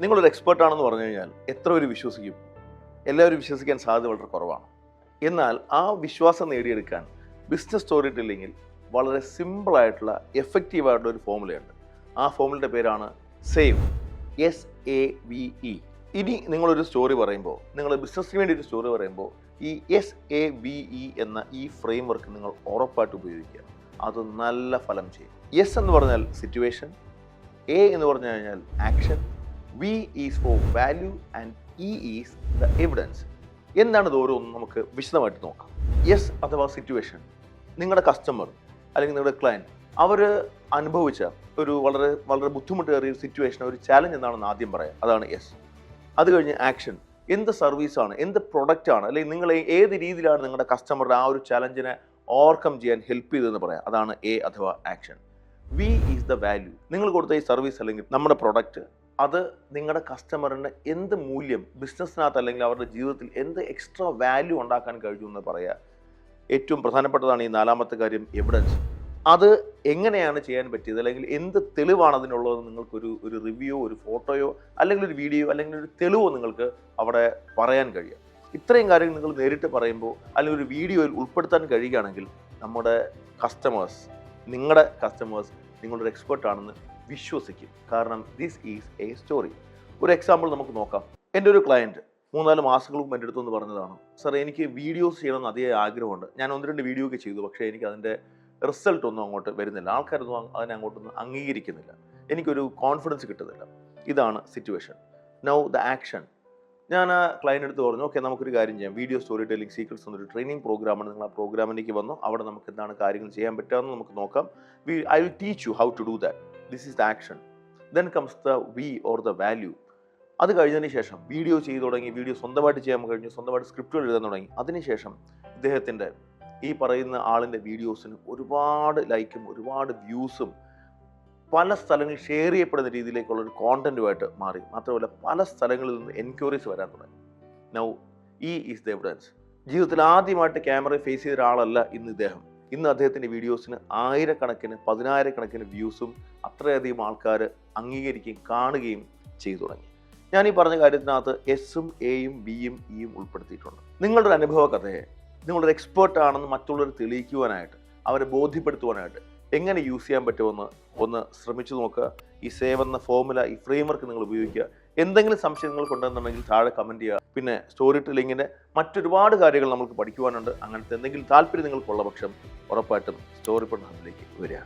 നിങ്ങളൊരു എക്സ്പേർട്ടാണെന്ന് പറഞ്ഞു കഴിഞ്ഞാൽ എത്ര പേര് വിശ്വസിക്കും? എല്ലാവരും വിശ്വസിക്കാൻ സാധ്യത വളരെ കുറവാണ്. എന്നാൽ ആ വിശ്വാസം നേടിയെടുക്കാൻ ബിസിനസ് സ്റ്റോറി ടെല്ലിങ്ങിൽ വളരെ സിമ്പിളായിട്ടുള്ള എഫക്റ്റീവായിട്ടുള്ള ഒരു ഫോമുലയുണ്ട്. ആ ഫോമുലയുടെ പേരാണ് സേവ്, SAVE. ഇനി നിങ്ങളൊരു സ്റ്റോറി പറയുമ്പോൾ, നിങ്ങൾ ബിസിനസ്സിന് വേണ്ടി ഒരു സ്റ്റോറി പറയുമ്പോൾ ഈ SAVE എന്ന ഈ ഫ്രെയിം വർക്ക് നിങ്ങൾ ഉറപ്പായിട്ട് ഉപയോഗിക്കുക. അത് നല്ല ഫലം ചെയ്യും. എസ് എന്ന് പറഞ്ഞാൽ സിറ്റുവേഷൻ, A എന്ന് പറഞ്ഞു കഴിഞ്ഞാൽ action, V is for value and E is the evidence. എന്താണ് ഇത് ഓരോന്നും നമുക്ക് വിശദമായിട്ട് നോക്കാം. എസ് അഥവാ സിറ്റുവേഷൻ, നിങ്ങളുടെ കസ്റ്റമർ അല്ലെങ്കിൽ നിങ്ങളുടെ ക്ലയൻറ്റ് അവർ അനുഭവിച്ച ഒരു വളരെ വളരെ ബുദ്ധിമുട്ടേറിയ സിറ്റുവേഷൻ, ഒരു ചാലഞ്ച് എന്താണെന്ന് ആദ്യം പറയാം. അതാണ് എസ്. അത് കഴിഞ്ഞ് ആക്ഷൻ, എന്ത് സർവീസാണ്, എന്ത് പ്രൊഡക്റ്റാണ്, അല്ലെങ്കിൽ നിങ്ങൾ ഏത് രീതിയിലാണ് നിങ്ങളുടെ കസ്റ്റമറുടെ ആ ഒരു ചാലഞ്ചിനെ ഓവർകം ചെയ്യാൻ ഹെൽപ്പ് ചെയ്തതെന്ന് പറയാം. അതാണ് A അഥവാ action. V is the value, നിങ്ങൾ കൊടുത്ത ഈ സർവീസ് അല്ലെങ്കിൽ നമ്മുടെ പ്രൊഡക്റ്റ് അത് നിങ്ങളുടെ കസ്റ്റമറിന് എന്ത് മൂല്യം ബിസിനസ്സിനകത്ത് അല്ലെങ്കിൽ അവരുടെ ജീവിതത്തിൽ എന്ത് എക്സ്ട്രാ വാല്യൂ ഉണ്ടാക്കാൻ കഴിഞ്ഞു എന്ന് പറയുക. ഏറ്റവും പ്രധാനപ്പെട്ടതാണ് ഈ നാലാമത്തെ കാര്യം, എവിഡൻസ്. അത് എങ്ങനെയാണ് ചെയ്യാൻ പറ്റിയത് അല്ലെങ്കിൽ എന്ത് തെളിവാണ് അതിനുള്ളത് നിങ്ങൾക്കൊരു റിവ്യൂ, ഒരു ഫോട്ടോയോ അല്ലെങ്കിൽ ഒരു വീഡിയോ അല്ലെങ്കിൽ ഒരു തെളിവോ നിങ്ങൾക്ക് അവിടെ പറയാൻ കഴിയും. ഇത്രയും കാര്യങ്ങൾ നിങ്ങൾ നേരിട്ട് പറയുമ്പോൾ അല്ലെങ്കിൽ ഒരു വീഡിയോയിൽ ഉൾപ്പെടുത്താൻ കഴിയുകയാണെങ്കിൽ നമ്മുടെ കസ്റ്റമേഴ്സ്, നിങ്ങളുടെ കസ്റ്റമേഴ്സ് നിങ്ങളൊരു എക്സ്പേർട്ടാണെന്ന് വിശ്വസിക്കും. കാരണം ദിസ് ഈസ് എ സ്റ്റോറി. ഒരു എക്സാമ്പിൾ നമുക്ക് നോക്കാം. എൻ്റെ ഒരു ക്ലയൻറ്റ് 3-4 മാസങ്ങൾക്ക് മുമ്പ് എൻ്റെ അടുത്തൊന്ന് പറഞ്ഞതാണ്, സാർ എനിക്ക് വീഡിയോസ് ചെയ്യണമെന്ന് അതേ ആഗ്രഹമുണ്ട്. ഞാൻ 1-2 വീഡിയോ ഒക്കെ ചെയ്തു, പക്ഷേ എനിക്ക് അതിൻ്റെ റിസൾട്ട് ഒന്നും അങ്ങോട്ട് വരുന്നില്ല, ആൾക്കാരൊന്നും അതിനെ അങ്ങോട്ടൊന്നും അംഗീകരിക്കുന്നില്ല, എനിക്കൊരു കോൺഫിഡൻസ് കിട്ടുന്നില്ല. ഇതാണ് സിറ്റുവേഷൻ. Now the action. ഞാൻ ആ ക്ലയൻറ്റ് അടുത്ത് പറഞ്ഞു, ഓക്കെ നമുക്കൊരു കാര്യം ചെയ്യാം, വീഡിയോ സ്റ്റോറി ടെല്ലിംഗ് സീക്രട്സ് എന്നൊരു ട്രെയിനിങ് പ്രോഗ്രാമാണ്. നിങ്ങൾ ആ പ്രോഗ്രാമിലേക്ക് വന്നു, അവിടെ നമുക്ക് എന്താണ് കാര്യങ്ങൾ ചെയ്യാൻ പറ്റുകയെന്ന് നമുക്ക് നോക്കാം. I will teach you how to do that. This is the action. Then comes the V or the value. അത് കഴിഞ്ഞതിന് ശേഷം വീഡിയോ ചെയ്തു തുടങ്ങി, വീഡിയോ സ്വന്തമായിട്ട് ചെയ്യാൻ കഴിഞ്ഞു, സ്വന്തമായിട്ട് സ്ക്രിപ്റ്റുകൾ എഴുതാൻ തുടങ്ങി. അതിനുശേഷം ഇദ്ദേഹത്തിൻ്റെ ഈ പറയുന്ന ആളിൻ്റെ വീഡിയോസിന് ഒരുപാട് ലൈക്കും ഒരുപാട് വ്യൂസും പല സ്ഥലങ്ങളിൽ ഷെയർ ചെയ്യപ്പെടുന്ന രീതിയിലേക്കുള്ള ഒരു കോണ്ടന്റുമായിട്ട് മാറി. മാത്രമല്ല പല സ്ഥലങ്ങളിൽ നിന്ന് എൻക്വയറീസ് വരാൻ തുടങ്ങി. Now E is the evidence. ജീവിതത്തിൽ ആദ്യമായിട്ട് ക്യാമറ ഫേസ് ചെയ്ത ഒരാളല്ല ഇന്ന് ഇദ്ദേഹം. ഇന്ന് അദ്ദേഹത്തിൻ്റെ വീഡിയോസിന് 1000-കണക്കിന് 10,000-കണക്കിന് വ്യൂസും അത്രയധികം ആൾക്കാർ അംഗീകരിക്കുകയും കാണുകയും ചെയ്തു തുടങ്ങി. ഞാൻ ഈ പറഞ്ഞ കാര്യത്തിനകത്ത് എസും എയും ബിയും ഇയും ഉൾപ്പെടുത്തിയിട്ടുണ്ട്. നിങ്ങളുടെ ഒരു അനുഭവ കഥയെ നിങ്ങളൊരു എക്സ്പേർട്ടാണെന്ന് മറ്റുള്ളവർ തെളിയിക്കുവാനായിട്ട്, അവരെ ബോധ്യപ്പെടുത്തുവാനായിട്ട് എങ്ങനെ യൂസ് ചെയ്യാൻ പറ്റുമെന്ന് ഒന്ന് ശ്രമിച്ചു നോക്കുക. ഈ സേവ് എന്ന ഫോമുല, ഈ ഫ്രെയിംവർക്ക് നിങ്ങൾ ഉപയോഗിക്കുക. എന്തെങ്കിലും സംശയം നിങ്ങൾക്ക് ഉണ്ടെന്നുണ്ടെങ്കിൽ താഴെ കമൻറ്റ് ചെയ്യുക. പിന്നെ സ്റ്റോറി ടെല്ലിങ്ങിൻ്റെ മറ്റൊരുപാട് കാര്യങ്ങൾ നമുക്ക് പഠിക്കുവാനുണ്ട്. അങ്ങനത്തെ എന്തെങ്കിലും താല്പര്യം നിങ്ങൾക്കുള്ള പക്ഷം ഉറപ്പായിട്ടും സ്റ്റോറി പഠനത്തിലേക്ക് വരിക.